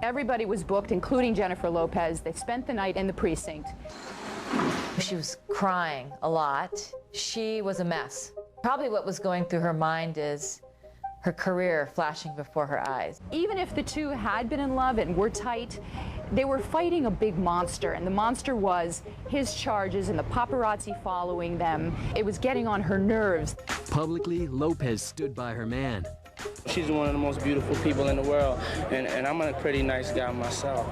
Everybody was booked, including Jennifer Lopez. They spent the night in the precinct. She was crying a lot. She was a mess. Probably what was going through her mind is her career flashing before her eyes. Even if the two had been in love and were tight, they were fighting a big monster, and the monster was his charges and the paparazzi following them. It was getting on her nerves. Publicly, Lopez stood by her man. She's one of the most beautiful people in the world, and I'm a pretty nice guy myself.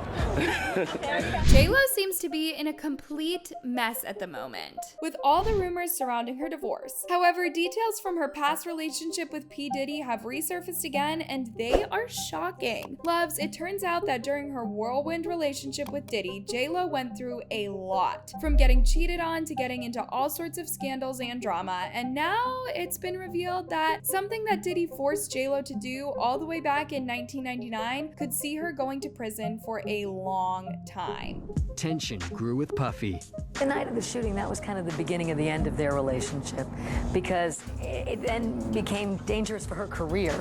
J-Lo seems to be in a complete mess at the moment, with all the rumors surrounding her divorce. However, details from her past relationship with P Diddy have resurfaced again, and they are shocking. Loves, it turns out that during her whirlwind relationship with Diddy, J-Lo went through a lot, from getting cheated on to getting into all sorts of scandals and drama, and now it's been revealed that something that Diddy forced J-Lo to do all the way back in 1999 could see her going to prison for a long time. Tension grew with Puffy. The night of the shooting, that was kind of the beginning of the end of their relationship, because it then became dangerous for her career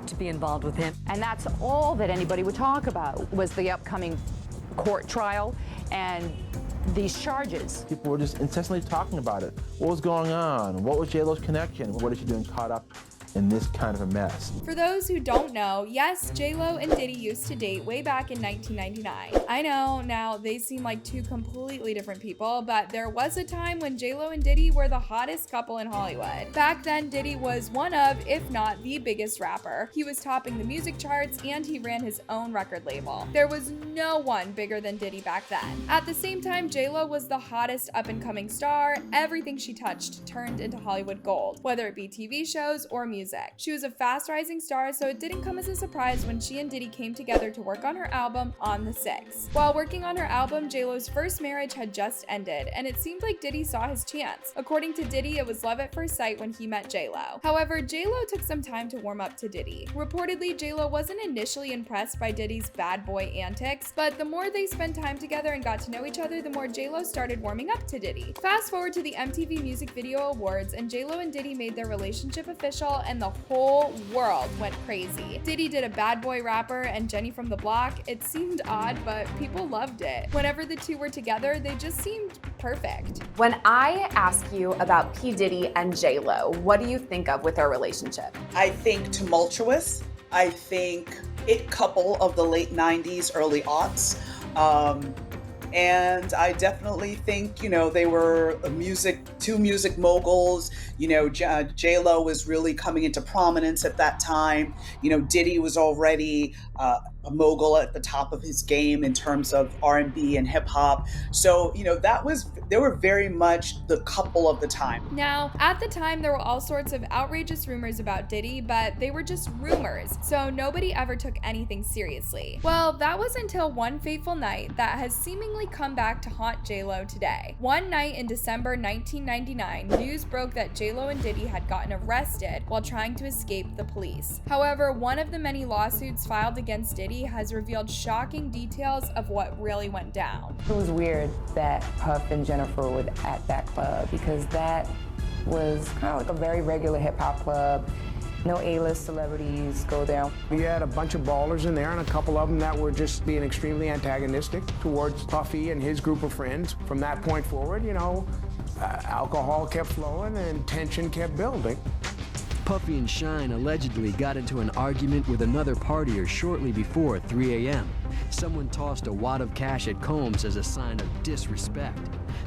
to be involved with him. And that's all that anybody would talk about, was the upcoming court trial and these charges. People were just incessantly talking about it. What was going on? What was J-Lo's connection? What is she doing caught up in this kind of a mess? For those who don't know, yes, J-Lo and Diddy used to date way back in 1999. I know now they seem like two completely different people, but there was a time when J-Lo and Diddy were the hottest couple in Hollywood. Back then, Diddy was one of, if not the biggest rapper. He was topping the music charts and he ran his own record label. There was no one bigger than Diddy back then. At the same time, J-Lo was the hottest up-and-coming star. Everything she touched turned into Hollywood gold, whether it be TV shows or music. She was a fast rising star, so it didn't come as a surprise when she and Diddy came together to work on her album On the 6th. While working on her album, J-Lo's first marriage had just ended, and it seemed like Diddy saw his chance. According to Diddy, it was love at first sight when he met J-Lo. However, J-Lo took some time to warm up to Diddy. Reportedly, J-Lo wasn't initially impressed by Diddy's bad boy antics, but the more they spent time together and got to know each other, the more J-Lo started warming up to Diddy. Fast forward to the MTV Music Video Awards, and J-Lo and Diddy made their relationship official, and the whole world went crazy. Diddy did a bad boy rapper and Jenny from the Block. It seemed odd, but people loved it. Whenever the two were together, they just seemed perfect. When I ask you about P Diddy and J-Lo, what do you think of with their relationship? I think tumultuous. I think it couple of the late 90s, early aughts. And I definitely think, they were two music moguls. J-Lo was really coming into prominence at that time. Diddy was already a mogul at the top of his game in terms of R&B and hip hop. So, they were very much the couple of the time. Now, at the time, there were all sorts of outrageous rumors about Diddy, but they were just rumors, so nobody ever took anything seriously. Well, that was until one fateful night that has seemingly come back to haunt J-Lo today. One night in December 1999, news broke that J-Lo and Diddy had gotten arrested while trying to escape the police. However, one of the many lawsuits filed against Diddy has revealed shocking details of what really went down. It was weird that Puff and Jennifer were at that club, because that was kind of like a very regular hip-hop club. No A-list celebrities go there. We had a bunch of ballers in there and a couple of them that were just being extremely antagonistic towards Puffy and his group of friends. From that point forward, alcohol kept flowing and tension kept building. Puffy and Shine allegedly got into an argument with another partier shortly before 3 a.m. Someone tossed a wad of cash at Combs as a sign of disrespect.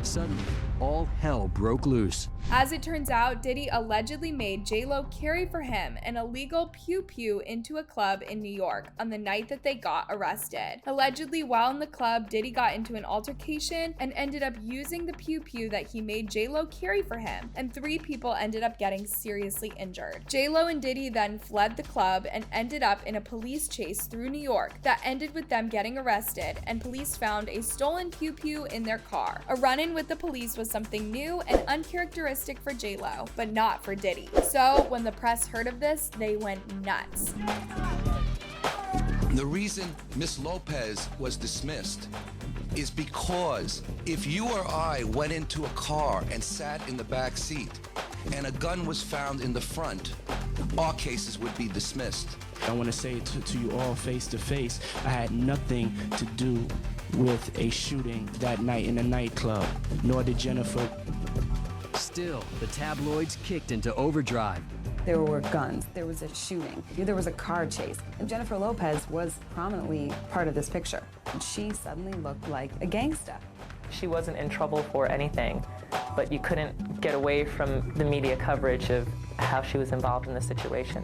Suddenly, all hell broke loose. As it turns out, Diddy allegedly made J-Lo carry for him an illegal pew-pew into a club in New York on the night that they got arrested. Allegedly, while in the club, Diddy got into an altercation and ended up using the pew-pew that he made J-Lo carry for him, and 3 people ended up getting seriously injured. J-Lo and Diddy then fled the club and ended up in a police chase through New York that ended with them getting arrested, and police found a stolen pew-pew in their car. A run-in with the police was something new and uncharacteristic for J-Lo, but not for Diddy. So when the press heard of this, they went nuts. The reason Miss Lopez was dismissed is because if you or I went into a car and sat in the back seat and a gun was found in the front, our cases would be dismissed. I want to say to you all face to face, I had nothing to do with a shooting that night in a nightclub, nor did Jennifer. Still, the tabloids kicked into overdrive. There were guns, there was a shooting, there was a car chase, and Jennifer Lopez was prominently part of this picture. And she suddenly looked like a gangsta. She wasn't in trouble for anything, but you couldn't get away from the media coverage of how she was involved in the situation.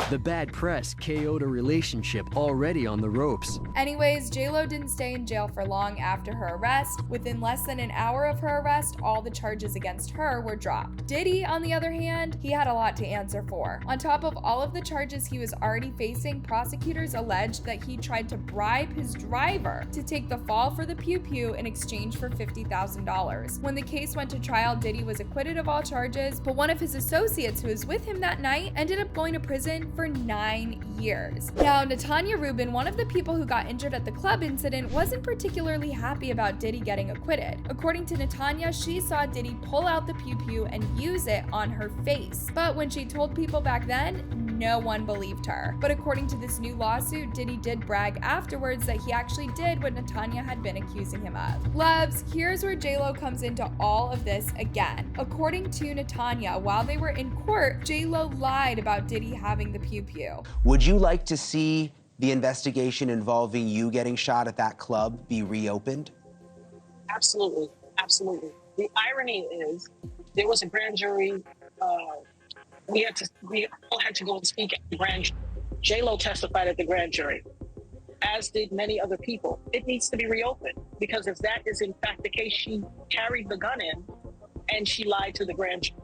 The bad press KO'd a relationship already on the ropes. Anyways, J-Lo didn't stay in jail for long after her arrest. Within less than an hour of her arrest, all the charges against her were dropped. Diddy, on the other hand, he had a lot to answer for. On top of all of the charges he was already facing, prosecutors alleged that he tried to bribe his driver to take the fall for the pew pew in exchange for $50,000. When the case went to trial, Diddy was acquitted of all charges, but one of his associates who was with him that night ended up going to prison for 9 years. Now, Natanya Rubin, one of the people who got injured at the club incident, wasn't particularly happy about Diddy getting acquitted. According to Natanya, she saw Diddy pull out the pew pew and use it on her face. But when she told people back then, no one believed her. But according to this new lawsuit, Diddy did brag afterwards that he actually did what Natanya had been accusing him of. Luvs, here's where J-Lo comes into all of this again. According to Natanya, while they were in court, J-Lo lied about Diddy having the pew pew. Would you like to see the investigation involving you getting shot at that club be reopened? Absolutely, absolutely. The irony is there was a grand jury. We all had to go and speak at the grand jury. J-Lo testified at the grand jury, as did many other people. It needs to be reopened because if that is in fact the case, she carried the gun in and she lied to the grand jury.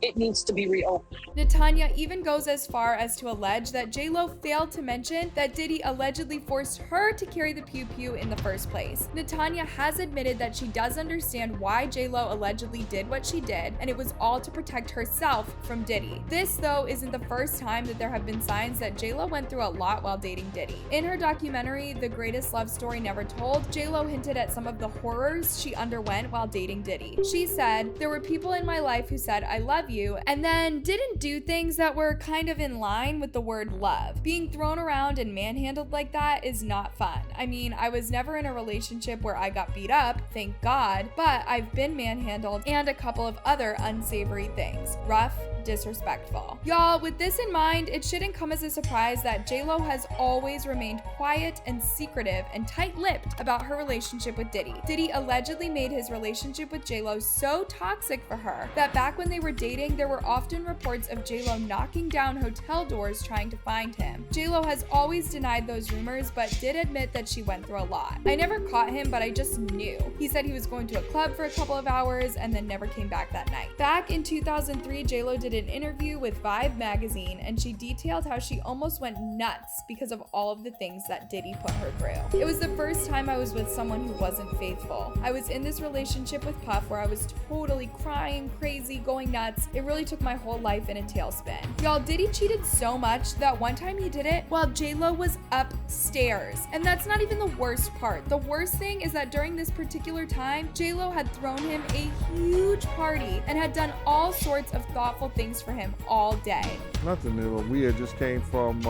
It needs to be reopened. Natanya even goes as far as to allege that J-Lo failed to mention that Diddy allegedly forced her to carry the pew pew in the first place. Natanya has admitted that she does understand why J-Lo allegedly did what she did, and it was all to protect herself from Diddy. This, though, isn't the first time that there have been signs that J-Lo went through a lot while dating Diddy. In her documentary, The Greatest Love Story Never Told, J-Lo hinted at some of the horrors she underwent while dating Diddy. She said, "There were people in my life who said, 'I love you,' and then didn't do things that were kind of in line with the word love. Being thrown around and manhandled like that is not fun. I mean, I was never in a relationship where I got beat up, thank God, but I've been manhandled and a couple of other unsavory things. Rough, disrespectful." Y'all, with this in mind, it shouldn't come as a surprise that J-Lo has always remained quiet and secretive and tight-lipped about her relationship with Diddy. Diddy allegedly made his relationship with J-Lo so toxic for her that back when they were dating, there were often reports of J-Lo knocking down hotel doors trying to find him. J-Lo has always denied those rumors, but did admit that she went through a lot. "I never caught him, but I just knew. He said he was going to a club for a couple of hours and then never came back that night." Back in 2003, J-Lo did an interview with Vibe magazine, and she detailed how she almost went nuts because of all of the things that Diddy put her through. "It was the first time I was with someone who wasn't faithful. I was in this relationship with Puff where I was totally crying, crazy, going nuts. It really took my whole life in a tailspin." Y'all, Diddy cheated so much that one time he did it while J-Lo was upstairs. And that's not even the worst part. The worst thing is that during this particular time, J-Lo had thrown him a huge party and had done all sorts of thoughtful things for him all day. Nothing new. We had just came from,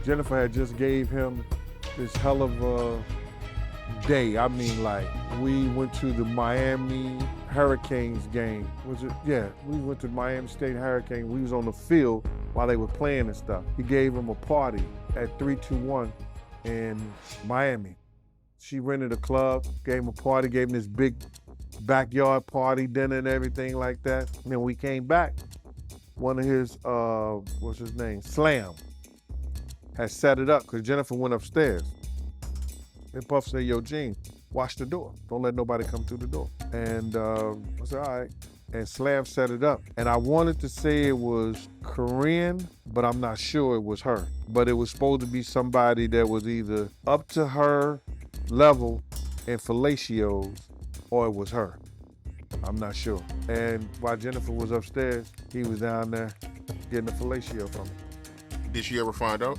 Jennifer had just gave him this hell of a day. I mean, like, we went to the Miami Hurricanes game. Was it? Yeah, we went to Miami State Hurricane. We was on the field while they were playing and stuff. He gave him a party at 321 in Miami. She rented a club, gave him a party, gave him this big backyard party, dinner and everything like that. And then we came back. One of his, what's his name? Slam had set it up because Jennifer went upstairs. And Puff said, "Yo, Gene, watch the door. Don't let nobody come through the door." And I said, "All right." And Slam set it up. And I wanted to say it was Korean, but I'm not sure it was her. But it was supposed to be somebody that was either up to her level in fellatios or it was her. I'm not sure. And while Jennifer was upstairs, he was down there getting a fellatio from her. Did she ever find out?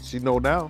She know now.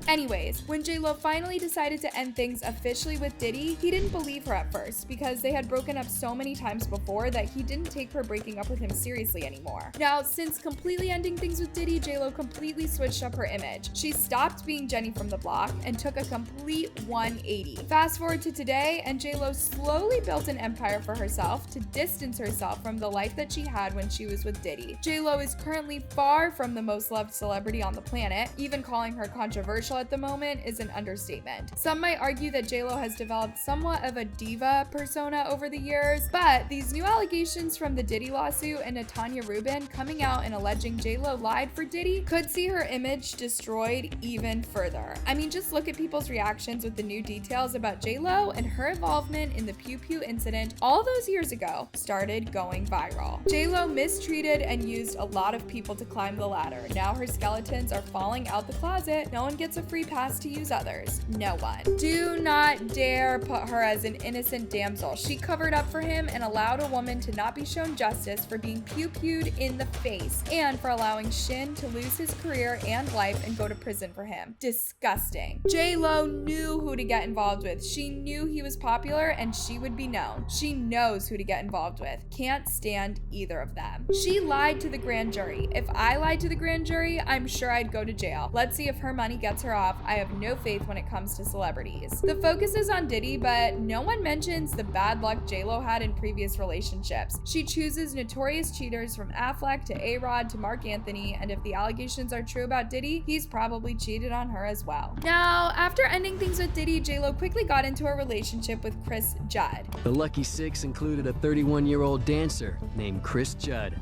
Anyways, when J-Lo finally decided to end things officially with Diddy, he didn't believe her at first because they had broken up so many times before that he didn't take her breaking up with him seriously anymore. Now, since completely ending things with Diddy, J-Lo completely switched up her image. She stopped being Jenny from the block and took a complete 180. Fast forward to today, and J-Lo slowly built an empire for herself to distance herself from the life that she had when she was with Diddy. J-Lo is currently far from the most loved celebrity on the planet. Even calling her controversial at the moment is an understatement. Some might argue that J-Lo has developed somewhat of a diva persona over the years, but these new allegations from the Diddy lawsuit and Natanya Rubin coming out and alleging J-Lo lied for Diddy could see her image destroyed even further. I mean, just look at people's reactions with the new details about J-Lo and her involvement in the Pew Pew incident all those years ago started going viral. J-Lo mistreated and used a lot of people to climb the ladder. Now her skeletons are falling out the closet. No one gets a free pass to use others. No one. Do not dare put her as an innocent damsel. She covered up for him and allowed a woman to not be shown justice for being pew-pewed in the face and for allowing Shin to lose his career and life and go to prison for him. Disgusting. J-Lo knew who to get involved with. She knew he was popular and she would be known. She knows who to get involved with. Can't stand either of them. She lied to the grand jury. If I lied to the grand jury, I'm sure I'd go to jail. Let's see if her money gets her off. I have no faith when it comes to celebrities. The focus is on Diddy, but no one mentions the bad luck J-Lo had in previous relationships. She chooses notorious cheaters from Affleck to A-Rod to Mark Anthony, and if the allegations are true about Diddy, he's probably cheated on her as well. Now, after ending things with Diddy, J-Lo quickly got into a relationship with Cris Judd. The lucky six included a 31-year-old dancer named Cris Judd.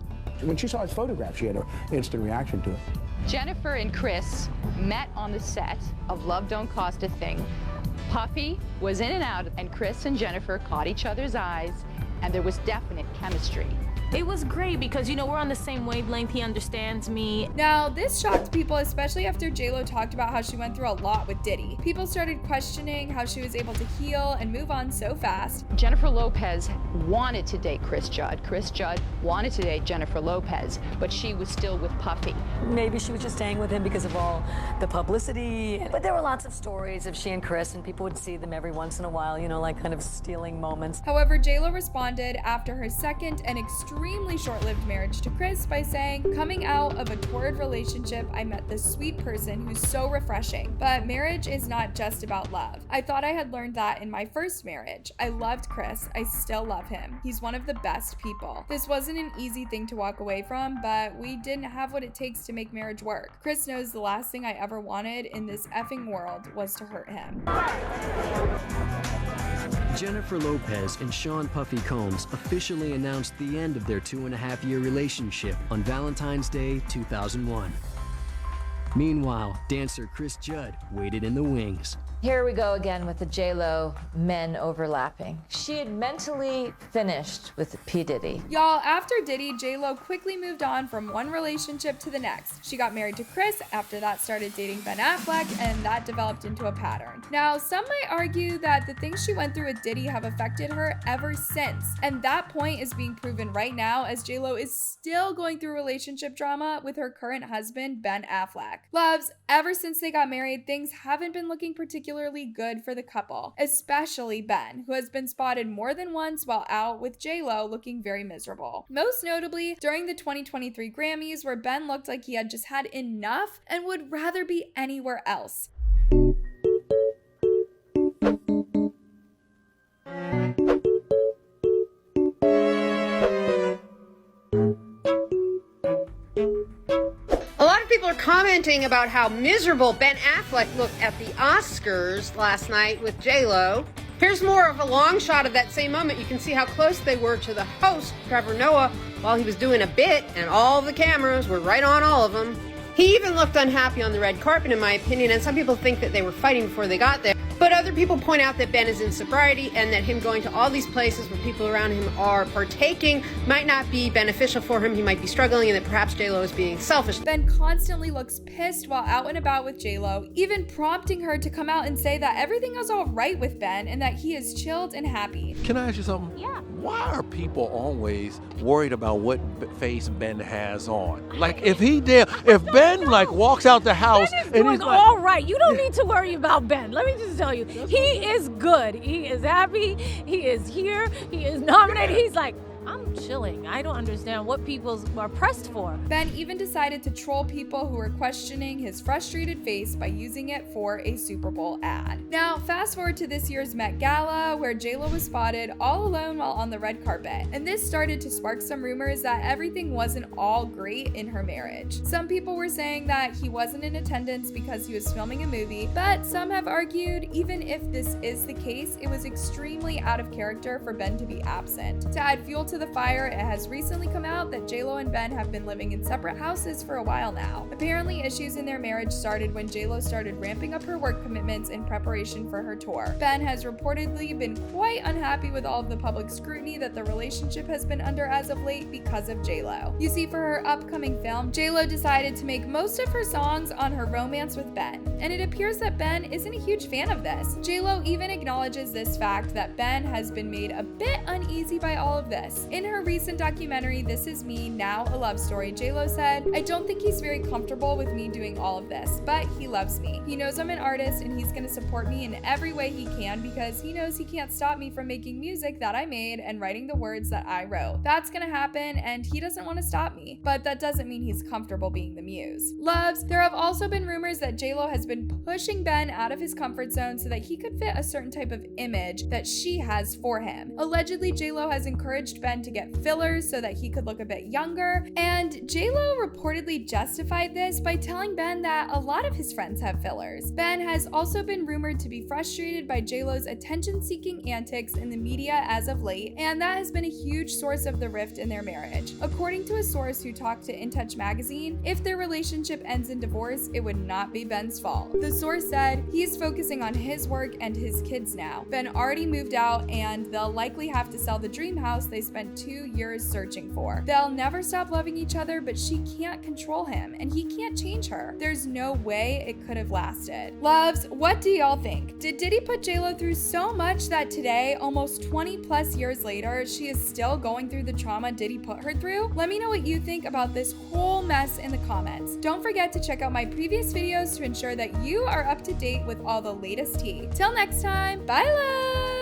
When she saw his photograph, she had an instant reaction to it. Jennifer and Cris met on the set of Love Don't Cost a Thing. Puffy was in and out, and Cris and Jennifer caught each other's eyes, and there was definite chemistry. It was great because, you know, we're on the same wavelength. He understands me. Now, this shocked people, especially after J-Lo talked about how she went through a lot with Diddy. People started questioning how she was able to heal and move on so fast. Jennifer Lopez wanted to date Cris Judd. Cris Judd wanted to date Jennifer Lopez, but she was still with Puffy. Maybe she was just staying with him because of all the publicity. But there were lots of stories of she and Cris, and people would see them every once in a while, you know, like kind of stealing moments. However, J-Lo responded after her second and extremely short-lived marriage to Cris by saying, "Coming out of a torrid relationship, I met this sweet person who's so refreshing. But marriage is not just about love. I thought I had learned that in my first marriage. I loved Cris. I still love him. He's one of the best people. This wasn't an easy thing to walk away from, but we didn't have what it takes to make marriage work. Cris knows the last thing I ever wanted in this effing world was to hurt him." Jennifer Lopez and Sean Puffy Combs officially announced the end of their 2.5-year relationship on Valentine's Day 2001. Meanwhile, dancer Cris Judd waited in the wings. Here we go again with the J-Lo men overlapping. She had mentally finished with P Diddy. Y'all, after Diddy, J-Lo quickly moved on from one relationship to the next. She got married to Cris, after that started dating Ben Affleck, and that developed into a pattern. Now, some might argue that the things she went through with Diddy have affected her ever since, and that point is being proven right now as J-Lo is still going through relationship drama with her current husband, Ben Affleck. Loves, ever since they got married, things haven't been looking particularly good for the couple, especially Ben, who has been spotted more than once while out with J-Lo looking very miserable. Most notably, during the 2023 Grammys, where Ben looked like he had just had enough and would rather be anywhere else. People are commenting about how miserable Ben Affleck looked at the Oscars last night with J-Lo. Here's more of a long shot of that same moment. You can see how close they were to the host, Trevor Noah, while he was doing a bit, and all the cameras were right on all of them. He even looked unhappy on the red carpet, in my opinion, and some people think that they were fighting before they got there. But But other people point out that Ben is in sobriety and that him going to all these places where people around him are partaking might not be beneficial for him. He might be struggling, and that perhaps J-Lo is being selfish. Ben constantly looks pissed while out and about with J-Lo, even prompting her to come out and say that everything is all right with Ben and that he is chilled and happy. Can I ask you something? Yeah. Why are people always worried about what face Ben has on? Like if Ben like walks out the house Ben is and doing he's like, all right. You don't need to worry about Ben. Let me just tell you, he is good. He is happy. He is here. He is nominated. He's like, I'm chilling. I don't understand what people are pressed for. Ben even decided to troll people who were questioning his frustrated face by using it for a Super Bowl ad. Now, fast forward to this year's Met Gala, where J-Lo was spotted all alone while on the red carpet. And this started to spark some rumors that everything wasn't all great in her marriage. Some people were saying that he wasn't in attendance because he was filming a movie, but some have argued even if this is the case, it was extremely out of character for Ben to be absent. To add fuel to the fire, it has recently come out that J-Lo and Ben have been living in separate houses for a while now. Apparently, issues in their marriage started when J-Lo started ramping up her work commitments in preparation for her tour. Ben has reportedly been quite unhappy with all of the public scrutiny that the relationship has been under as of late because of J-Lo. You see, for her upcoming film, J-Lo decided to make most of her songs on her romance with Ben, and it appears that Ben isn't a huge fan of this. J-Lo even acknowledges this fact that Ben has been made a bit uneasy by all of this. In her recent documentary, This Is Me, Now a Love Story, J-Lo said, "I don't think he's very comfortable with me doing all of this, but he loves me. He knows I'm an artist and he's gonna support me in every way he can because he knows he can't stop me from making music that I made and writing the words that I wrote. That's gonna happen and he doesn't want to stop me, but that doesn't mean he's comfortable being the muse." Luvs, there have also been rumors that J-Lo has been pushing Ben out of his comfort zone so that he could fit a certain type of image that she has for him. Allegedly, J-Lo has encouraged Ben to get fillers so that he could look a bit younger, and J-Lo reportedly justified this by telling Ben that a lot of his friends have fillers. Ben has also been rumored to be frustrated by J-Lo's attention-seeking antics in the media as of late, and that has been a huge source of the rift in their marriage. According to a source who talked to In Touch magazine, if their relationship ends in divorce, it would not be Ben's fault. The source said he's focusing on his work and his kids now. Ben already moved out, and they'll likely have to sell the dream house they spent 2 years searching for. They'll never stop loving each other, but she can't control him, and he can't change her. There's no way it could have lasted. Luvs, what do y'all think? Did Diddy put J-Lo through so much that today, almost 20 plus years later, she is still going through the trauma Diddy put her through? Let me know what you think about this whole mess in the comments. Don't forget to check out my previous videos to ensure that you are up to date with all the latest tea. Till next time, bye love!